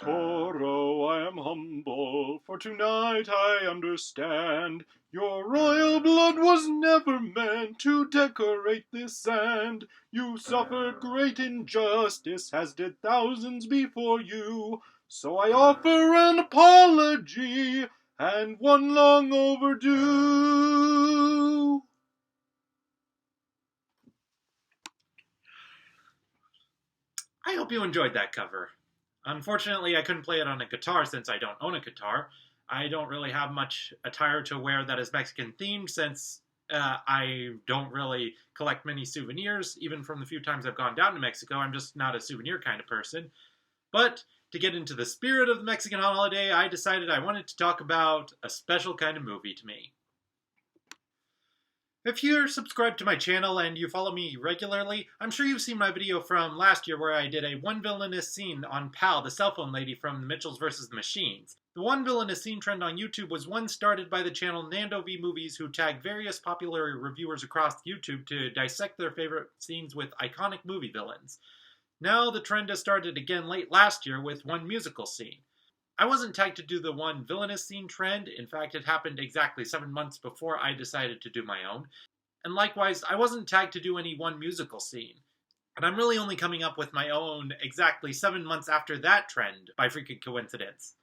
Toro, I am humble, for tonight I understand your royal blood was never meant to decorate this sand. You suffered great injustice, as did thousands before you. So I offer an apology, and one long overdue. I hope you enjoyed that cover. Unfortunately, I couldn't play it on a guitar since I don't own a guitar. I don't really have much attire to wear that is Mexican themed since I don't really collect many souvenirs, even from the few times I've gone down to Mexico. I'm just not a souvenir kind of person. But to get into the spirit of the Mexican holiday, I decided I wanted to talk about a special kind of movie to me. If you're subscribed to my channel and you follow me regularly, I'm sure you've seen my video from last year where I did a One Villainous Scene on Pal, the cell phone lady from The Mitchells vs. the Machines. The One Villainous Scene trend on YouTube was one started by the channel Nando V Movies, who tagged various popular reviewers across YouTube to dissect their favorite scenes with iconic movie villains. Now the trend has started again late last year with One Musical Scene. I wasn't tagged to do the One Villainous Scene trend. In fact, it happened exactly 7 months before I decided to do my own. And likewise, I wasn't tagged to do any One Musical Scene. And I'm really only coming up with my own exactly 7 months after that trend by freaking coincidence.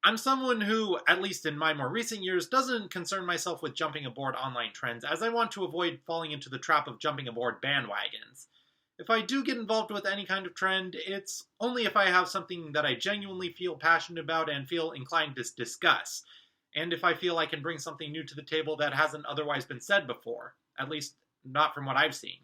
I'm someone who, at least in my more recent years, doesn't concern myself with jumping aboard online trends, as I want to avoid falling into the trap of jumping aboard bandwagons. If I do get involved with any kind of trend, it's only if I have something that I genuinely feel passionate about and feel inclined to discuss, and if I feel I can bring something new to the table that hasn't otherwise been said before, at least not from what I've seen.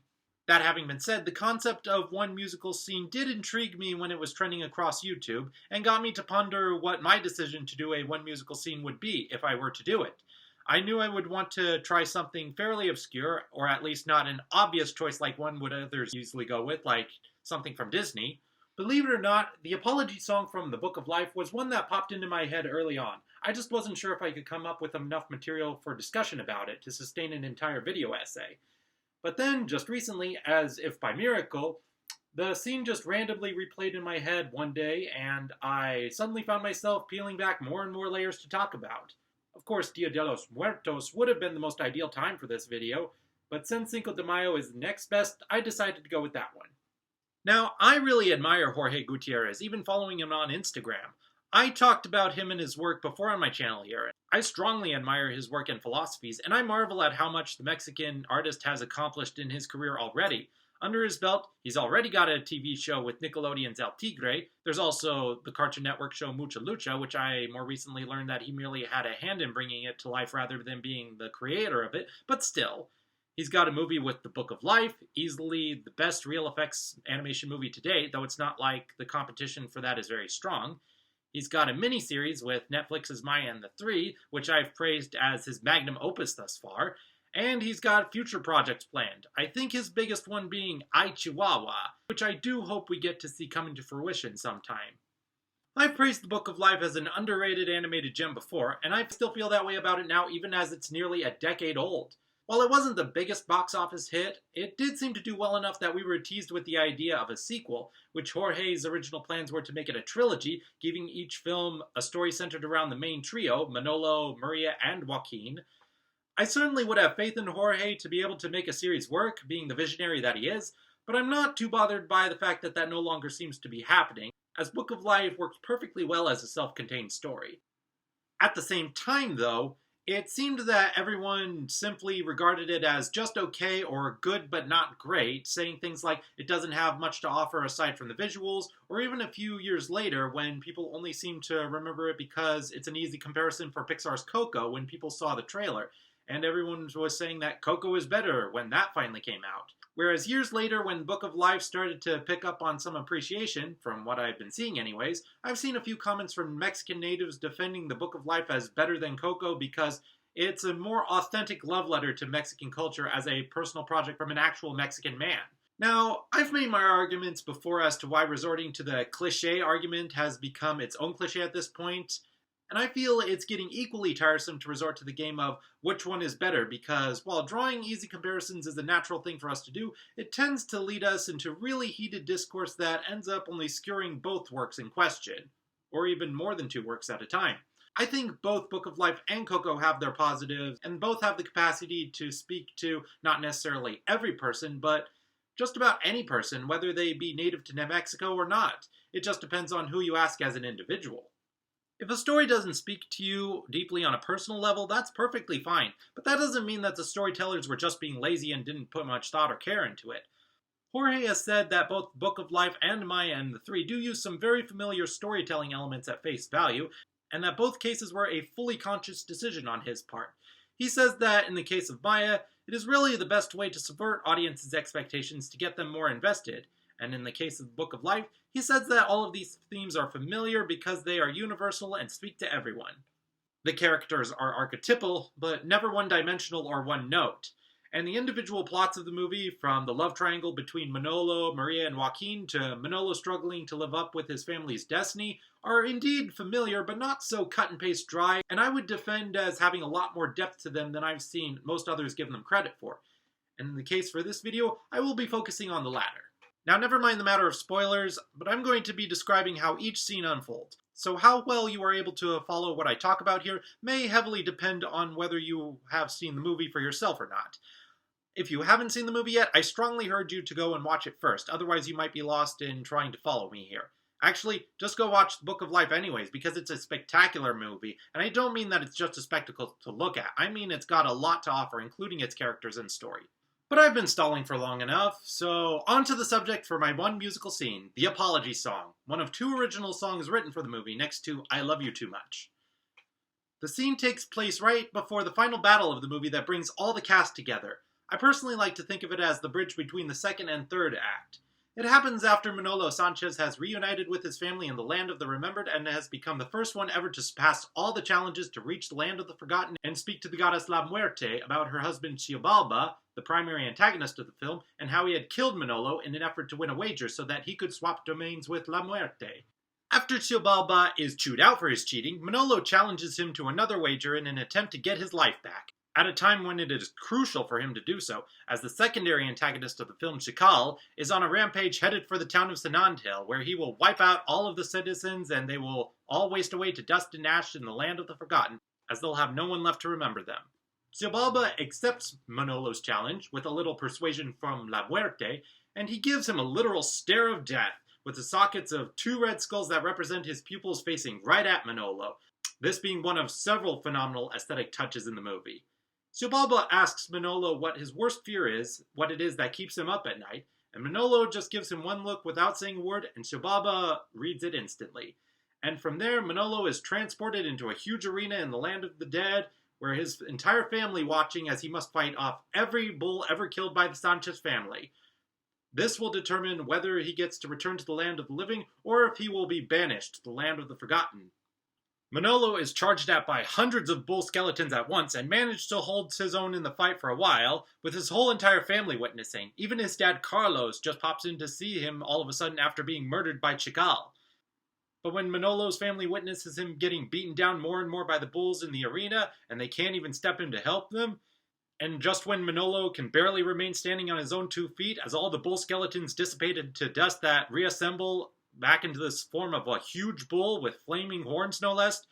That having been said, the concept of One Musical Scene did intrigue me when it was trending across YouTube, and got me to ponder what my decision to do a One Musical Scene would be if I were to do it. I knew I would want to try something fairly obscure, or at least not an obvious choice like one would others usually go with, like something from Disney. Believe it or not, the apology song from The Book of Life was one that popped into my head early on. I just wasn't sure if I could come up with enough material for discussion about it to sustain an entire video essay. But then, just recently, as if by miracle, the scene just randomly replayed in my head one day, and I suddenly found myself peeling back more and more layers to talk about. Of course, Dia de los Muertos would have been the most ideal time for this video, but since Cinco de Mayo is next best, I decided to go with that one. Now, I really admire Jorge Gutierrez, even following him on Instagram. I talked about him and his work before on my channel here. I strongly admire his work and philosophies, and I marvel at how much the Mexican artist has accomplished in his career already. Under his belt, he's already got a TV show with Nickelodeon's El Tigre. There's also the Cartoon Network show Mucha Lucha, which I more recently learned that he merely had a hand in bringing it to life rather than being the creator of it, but still. He's got a movie with The Book of Life, easily the best real effects animation movie to date, though it's not like the competition for that is very strong. He's got a miniseries with Netflix's Maya and the Three, which I've praised as his magnum opus thus far, and he's got future projects planned. I think his biggest one being I, Chihuahua, which I do hope we get to see coming to fruition sometime. I've praised The Book of Life as an underrated animated gem before, and I still feel that way about it now even as it's nearly a decade old. While it wasn't the biggest box office hit, it did seem to do well enough that we were teased with the idea of a sequel, which Jorge's original plans were to make it a trilogy, giving each film a story centered around the main trio, Manolo, Maria, and Joaquin. I certainly would have faith in Jorge to be able to make a series work, being the visionary that he is, but I'm not too bothered by the fact that that no longer seems to be happening, as Book of Life works perfectly well as a self-contained story. At the same time, though, it seemed that everyone simply regarded it as just okay or good but not great, saying things like it doesn't have much to offer aside from the visuals, or even a few years later when people only seem to remember it because it's an easy comparison for Pixar's Coco when people saw the trailer, and everyone was saying that Coco is better when that finally came out. Whereas years later, when Book of Life started to pick up on some appreciation, from what I've been seeing anyways, I've seen a few comments from Mexican natives defending the Book of Life as better than Coco because it's a more authentic love letter to Mexican culture as a personal project from an actual Mexican man. Now, I've made my arguments before as to why resorting to the cliché argument has become its own cliché at this point. And I feel it's getting equally tiresome to resort to the game of which one is better, because while drawing easy comparisons is a natural thing for us to do, it tends to lead us into really heated discourse that ends up only skewering both works in question, or even more than two works at a time. I think both Book of Life and Coco have their positives, and both have the capacity to speak to not necessarily every person, but just about any person, whether they be native to New Mexico or not. It just depends on who you ask as an individual. If a story doesn't speak to you deeply on a personal level, that's perfectly fine, but that doesn't mean that the storytellers were just being lazy and didn't put much thought or care into it. Jorge has said that both Book of Life and Maya and the Three do use some very familiar storytelling elements at face value, and that both cases were a fully conscious decision on his part. He says that in the case of Maya, it is really the best way to subvert audiences' expectations to get them more invested. And in the case of the Book of Life, he says that all of these themes are familiar because they are universal and speak to everyone. The characters are archetypal, but never one-dimensional or one-note. And the individual plots of the movie, from the love triangle between Manolo, Maria, and Joaquin, to Manolo struggling to live up with his family's destiny, are indeed familiar, but not so cut-and-paste dry, and I would defend as having a lot more depth to them than I've seen most others give them credit for. And in the case for this video, I will be focusing on the latter. Now, never mind the matter of spoilers, but I'm going to be describing how each scene unfolds. So how well you are able to follow what I talk about here may heavily depend on whether you have seen the movie for yourself or not. If you haven't seen the movie yet, I strongly urge you to go and watch it first, otherwise you might be lost in trying to follow me here. Actually, just go watch The Book of Life anyways, because it's a spectacular movie, and I don't mean that it's just a spectacle to look at. I mean it's got a lot to offer, including its characters and story. But I've been stalling for long enough, so on to the subject for my one musical scene, the Apology Song, one of two original songs written for the movie next to I Love You Too Much. The scene takes place right before the final battle of the movie that brings all the cast together. I personally like to think of it as the bridge between the second and third act. It happens after Manolo Sanchez has reunited with his family in the Land of the Remembered and has become the first one ever to surpass all the challenges to reach the Land of the Forgotten and speak to the goddess La Muerte about her husband Xibalba, the primary antagonist of the film, and how he had killed Manolo in an effort to win a wager so that he could swap domains with La Muerte. After Xibalba is chewed out for his cheating, Manolo challenges him to another wager in an attempt to get his life back, at a time when it is crucial for him to do so, as the secondary antagonist of the film, Chikal, is on a rampage headed for the town of Sanandil, where he will wipe out all of the citizens and they will all waste away to dust and ash in the Land of the Forgotten, as they'll have no one left to remember them. Xibalba accepts Manolo's challenge, with a little persuasion from La Muerte, and he gives him a literal stare of death, with the sockets of two red skulls that represent his pupils facing right at Manolo, this being one of several phenomenal aesthetic touches in the movie. Xibalba asks Manolo what his worst fear is, what it is that keeps him up at night, and Manolo just gives him one look without saying a word, and Xibalba reads it instantly. And from there, Manolo is transported into a huge arena in the Land of the Dead, where his entire family watching as he must fight off every bull ever killed by the Sanchez family. This will determine whether he gets to return to the Land of the Living, or if he will be banished to the Land of the Forgotten. Manolo is charged at by hundreds of bull skeletons at once and managed to hold his own in the fight for a while, with his whole entire family witnessing. Even his dad Carlos just pops in to see him all of a sudden after being murdered by Chikal. But when Manolo's family witnesses him getting beaten down more and more by the bulls in the arena, and they can't even step in to help them, and just when Manolo can barely remain standing on his own 2 feet as all the bull skeletons dissipated to dust that reassemble back into this form of a huge bull with flaming horns, no less,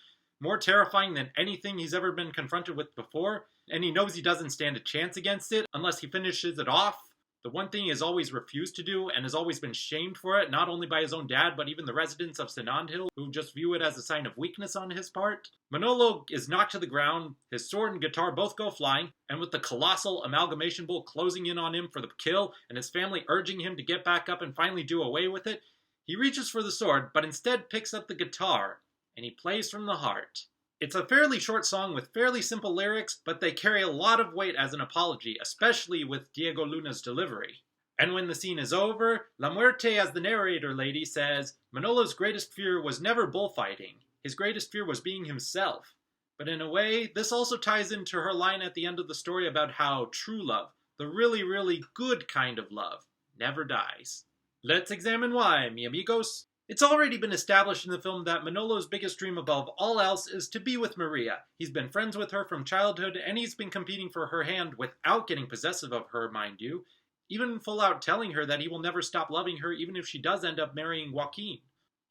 more terrifying than anything he's ever been confronted with before, and he knows he doesn't stand a chance against it unless he finishes it off. The one thing he has always refused to do, and has always been shamed for it, not only by his own dad, but even the residents of Sanandil, who just view it as a sign of weakness on his part. Manolo is knocked to the ground, his sword and guitar both go flying, and with the colossal amalgamation bull closing in on him for the kill, and his family urging him to get back up and finally do away with it, he reaches for the sword, but instead picks up the guitar, and he plays from the heart. It's a fairly short song with fairly simple lyrics, but they carry a lot of weight as an apology, especially with Diego Luna's delivery. And when the scene is over, La Muerte, as the narrator lady, says, Manolo's greatest fear was never bullfighting. His greatest fear was being himself. But in a way, this also ties into her line at the end of the story about how true love, the really, really good kind of love, never dies. Let's examine why, mi amigos. It's already been established in the film that Manolo's biggest dream above all else is to be with Maria. He's been friends with her from childhood, and he's been competing for her hand without getting possessive of her, mind you, even full out telling her that he will never stop loving her even if she does end up marrying Joaquin.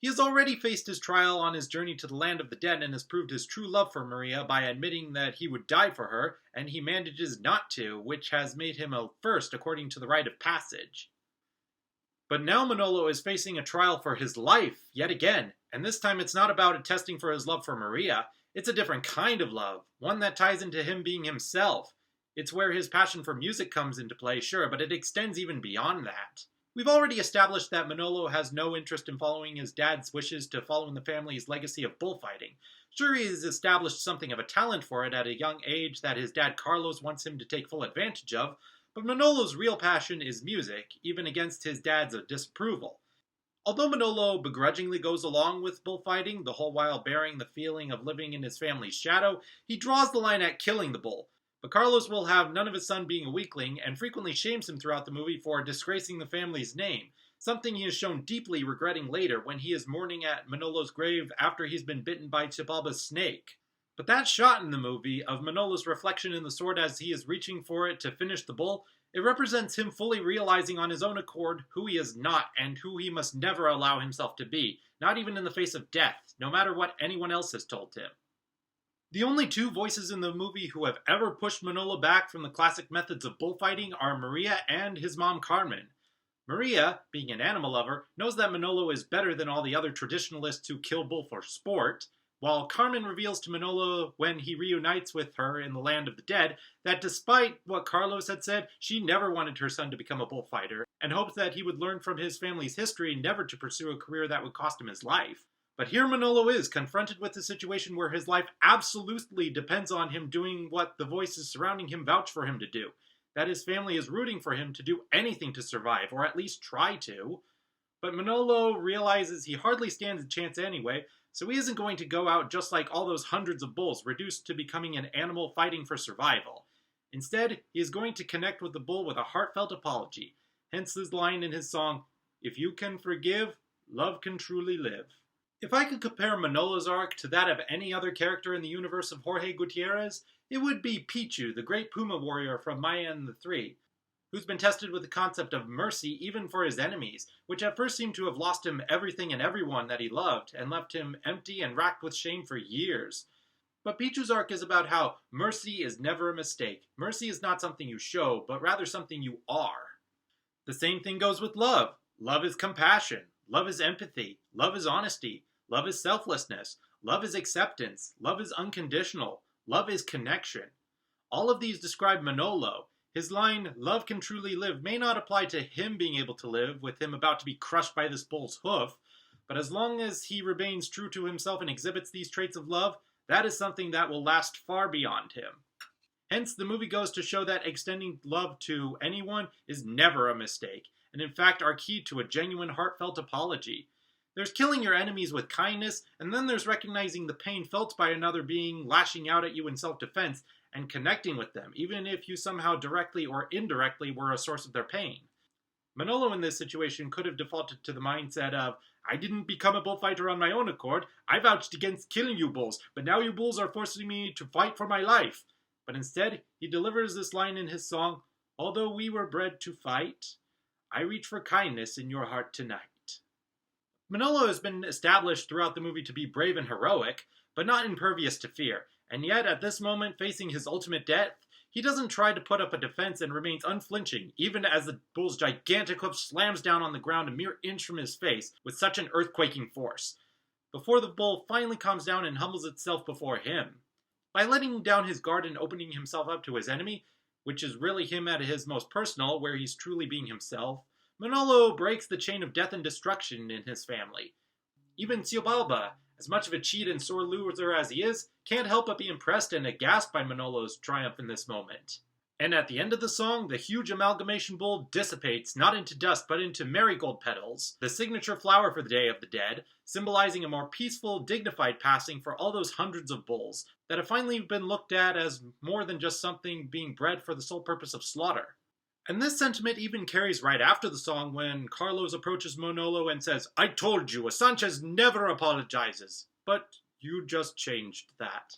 He has already faced his trial on his journey to the land of the dead and has proved his true love for Maria by admitting that he would die for her, and he manages not to, which has made him a first according to the rite of passage. But now Manolo is facing a trial for his life, yet again, and this time it's not about a testing for his love for Maria. It's a different kind of love, one that ties into him being himself. It's where his passion for music comes into play, sure, but it extends even beyond that. We've already established that Manolo has no interest in following his dad's wishes to follow in the family's legacy of bullfighting. Sure, he has established something of a talent for it at a young age that his dad Carlos wants him to take full advantage of, but Manolo's real passion is music, even against his dad's disapproval. Although Manolo begrudgingly goes along with bullfighting, the whole while bearing the feeling of living in his family's shadow, he draws the line at killing the bull. But Carlos will have none of his son being a weakling, and frequently shames him throughout the movie for disgracing the family's name, something he is shown deeply regretting later when he is mourning at Manolo's grave after he's been bitten by Chibalba's snake. But that shot in the movie of Manolo's reflection in the sword as he is reaching for it to finish the bull, it represents him fully realizing on his own accord who he is not and who he must never allow himself to be, not even in the face of death, no matter what anyone else has told him. The only two voices in the movie who have ever pushed Manolo back from the classic methods of bullfighting are Maria and his mom Carmen. Maria, being an animal lover, knows that Manolo is better than all the other traditionalists who kill bull for sport, while Carmen reveals to Manolo when he reunites with her in the land of the dead that despite what Carlos had said, she never wanted her son to become a bullfighter, and hoped that he would learn from his family's history never to pursue a career that would cost him his life. But here Manolo is, confronted with a situation where his life absolutely depends on him doing what the voices surrounding him vouch for him to do, that his family is rooting for him to do anything to survive, or at least try to. But Manolo realizes he hardly stands a chance anyway, so he isn't going to go out just like all those hundreds of bulls, reduced to becoming an animal fighting for survival. Instead, he is going to connect with the bull with a heartfelt apology, hence his line in his song, "If you can forgive, love can truly live." If I could compare Manolo's arc to that of any other character in the universe of Jorge Gutierrez, it would be Pichu, the great Puma warrior from Maya and the Three, who's been tested with the concept of mercy even for his enemies, which at first seemed to have lost him everything and everyone that he loved, and left him empty and racked with shame for years. But Pichu's arc is about how mercy is never a mistake. Mercy is not something you show, but rather something you are. The same thing goes with love. Love is compassion. Love is empathy. Love is honesty. Love is selflessness. Love is acceptance. Love is unconditional. Love is connection. All of these describe Manolo. His line, "Love can truly live," may not apply to him being able to live, with him about to be crushed by this bull's hoof, but as long as he remains true to himself and exhibits these traits of love, that is something that will last far beyond him. Hence, the movie goes to show that extending love to anyone is never a mistake, and in fact are key to a genuine heartfelt apology. There's killing your enemies with kindness, and then there's recognizing the pain felt by another being lashing out at you in self-defense, and connecting with them, even if you somehow directly or indirectly were a source of their pain. Manolo in this situation could have defaulted to the mindset of, "I didn't become a bullfighter on my own accord, I vouched against killing you bulls, but now you bulls are forcing me to fight for my life." But instead, he delivers this line in his song, "Although we were bred to fight, I reach for kindness in your heart tonight." Manolo has been established throughout the movie to be brave and heroic, but not impervious to fear. And yet, at this moment, facing his ultimate death, he doesn't try to put up a defense and remains unflinching, even as the bull's gigantic hoof slams down on the ground a mere inch from his face with such an earthquaking force, before the bull finally calms down and humbles itself before him. By letting down his guard and opening himself up to his enemy, which is really him at his most personal, where he's truly being himself, Manolo breaks the chain of death and destruction in his family. Even Siobalba, as much of a cheat and sore loser as he is, can't help but be impressed and aghast by Manolo's triumph in this moment. And at the end of the song, the huge amalgamation bull dissipates not into dust but into marigold petals, the signature flower for the Day of the Dead, symbolizing a more peaceful, dignified passing for all those hundreds of bulls that have finally been looked at as more than just something being bred for the sole purpose of slaughter. And this sentiment even carries right after the song when Carlos approaches Manolo and says, "I told you, a Sanchez never apologizes. But you just changed that."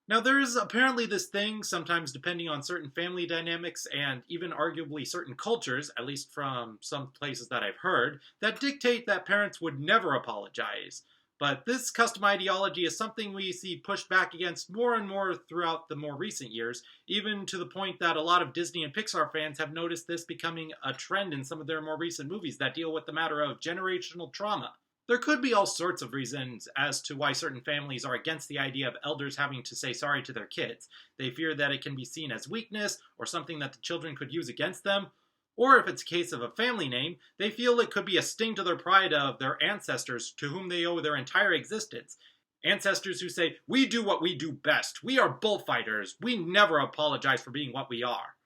Now, there is apparently this thing, sometimes depending on certain family dynamics and even arguably certain cultures, at least from some places that I've heard, that dictate that parents would never apologize. But this custom ideology is something we see pushed back against more and more throughout the more recent years, even to the point that a lot of Disney and Pixar fans have noticed this becoming a trend in some of their more recent movies that deal with the matter of generational trauma. There could be all sorts of reasons as to why certain families are against the idea of elders having to say sorry to their kids. They fear that it can be seen as weakness or something that the children could use against them. Or if it's a case of a family name, they feel it could be a sting to their pride of their ancestors to whom they owe their entire existence. Ancestors who say, "We do what we do best. We are bullfighters. We never apologize for being what we are."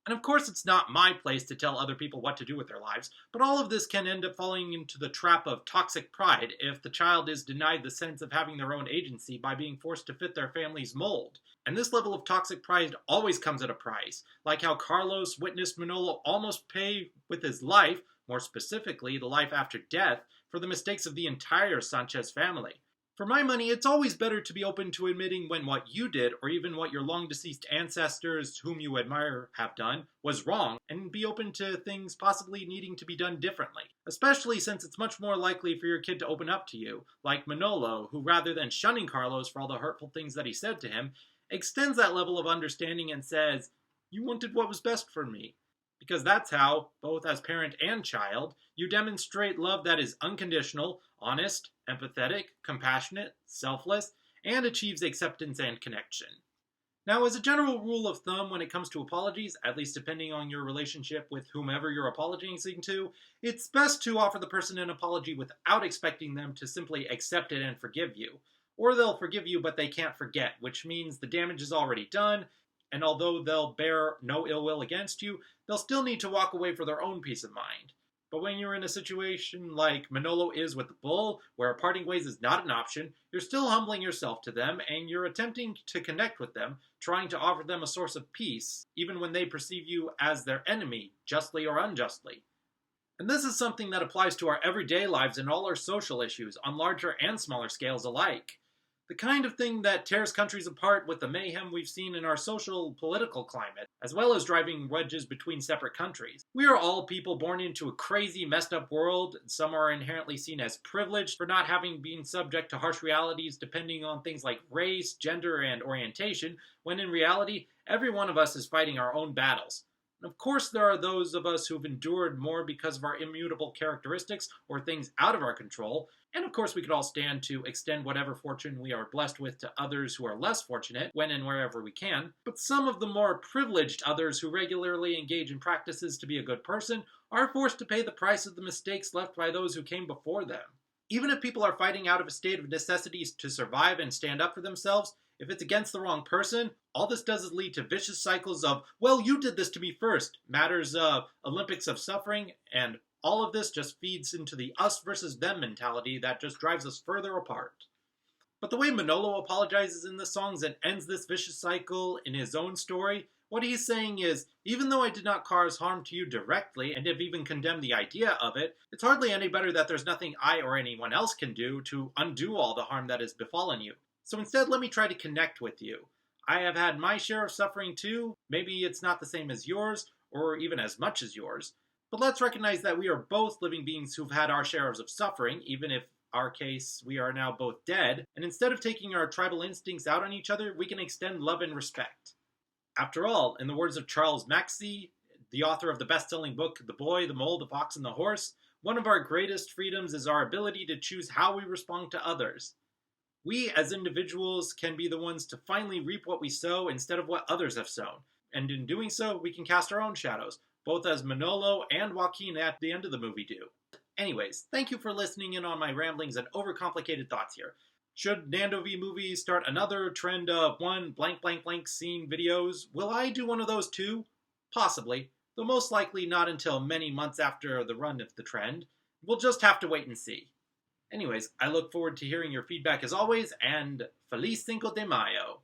And of course, it's not my place to tell other people what to do with their lives, but all of this can end up falling into the trap of toxic pride if the child is denied the sense of having their own agency by being forced to fit their family's mold. And this level of toxic pride always comes at a price, like how Carlos witnessed Manolo almost pay with his life, more specifically the life after death, for the mistakes of the entire Sanchez family. For my money, it's always better to be open to admitting when what you did, or even what your long-deceased ancestors whom you admire have done, was wrong, and be open to things possibly needing to be done differently. Especially since it's much more likely for your kid to open up to you, like Manolo, who rather than shunning Carlos for all the hurtful things that he said to him, extends that level of understanding and says, "You wanted what was best for me." Because that's how, both as parent and child, you demonstrate love that is unconditional, honest, empathetic, compassionate, selfless, and achieves acceptance and connection. Now, as a general rule of thumb when it comes to apologies, at least depending on your relationship with whomever you're apologizing to, it's best to offer the person an apology without expecting them to simply accept it and forgive you. Or they'll forgive you but they can't forget, which means the damage is already done, and although they'll bear no ill will against you, they'll still need to walk away for their own peace of mind. But when you're in a situation like Manolo is with the bull, where parting ways is not an option, you're still humbling yourself to them, and you're attempting to connect with them, trying to offer them a source of peace, even when they perceive you as their enemy, justly or unjustly. And this is something that applies to our everyday lives and all our social issues, on larger and smaller scales alike. The kind of thing that tears countries apart with the mayhem we've seen in our social political climate, as well as driving wedges between separate countries. We are all people born into a crazy, messed up world. Some are inherently seen as privileged for not having been subject to harsh realities depending on things like race, gender, and orientation, when in reality, every one of us is fighting our own battles. And of course, there are those of us who've endured more because of our immutable characteristics or things out of our control. And of course, we could all stand to extend whatever fortune we are blessed with to others who are less fortunate when and wherever we can. But some of the more privileged others who regularly engage in practices to be a good person are forced to pay the price of the mistakes left by those who came before them. Even if people are fighting out of a state of necessity to survive and stand up for themselves, if it's against the wrong person, all this does is lead to vicious cycles of, "Well, you did this to me first," matters of Olympics of suffering, and all of this just feeds into the us versus them mentality that just drives us further apart. But the way Manolo apologizes in the songs and ends this vicious cycle in his own story, what he's saying is, even though I did not cause harm to you directly and have even condemned the idea of it, it's hardly any better that there's nothing I or anyone else can do to undo all the harm that has befallen you. So instead, let me try to connect with you. I have had my share of suffering too. Maybe it's not the same as yours, or even as much as yours. But let's recognize that we are both living beings who've had our shares of suffering, even if, our case, we are now both dead. And instead of taking our tribal instincts out on each other, we can extend love and respect. After all, in the words of Charles Maxey, the author of the best-selling book, The Boy, the Mole, the Fox, and the Horse, one of our greatest freedoms is our ability to choose how we respond to others. We, as individuals, can be the ones to finally reap what we sow instead of what others have sown. And in doing so, we can cast our own shadows, both as Manolo and Joaquin at the end of the movie do. Anyways, thank you for listening in on my ramblings and overcomplicated thoughts here. Should Nando V Movies start another trend of one blank blank blank scene videos, will I do one of those too? Possibly, though most likely not until many months after the run of the trend. We'll just have to wait and see. Anyways, I look forward to hearing your feedback as always, and Feliz Cinco de Mayo!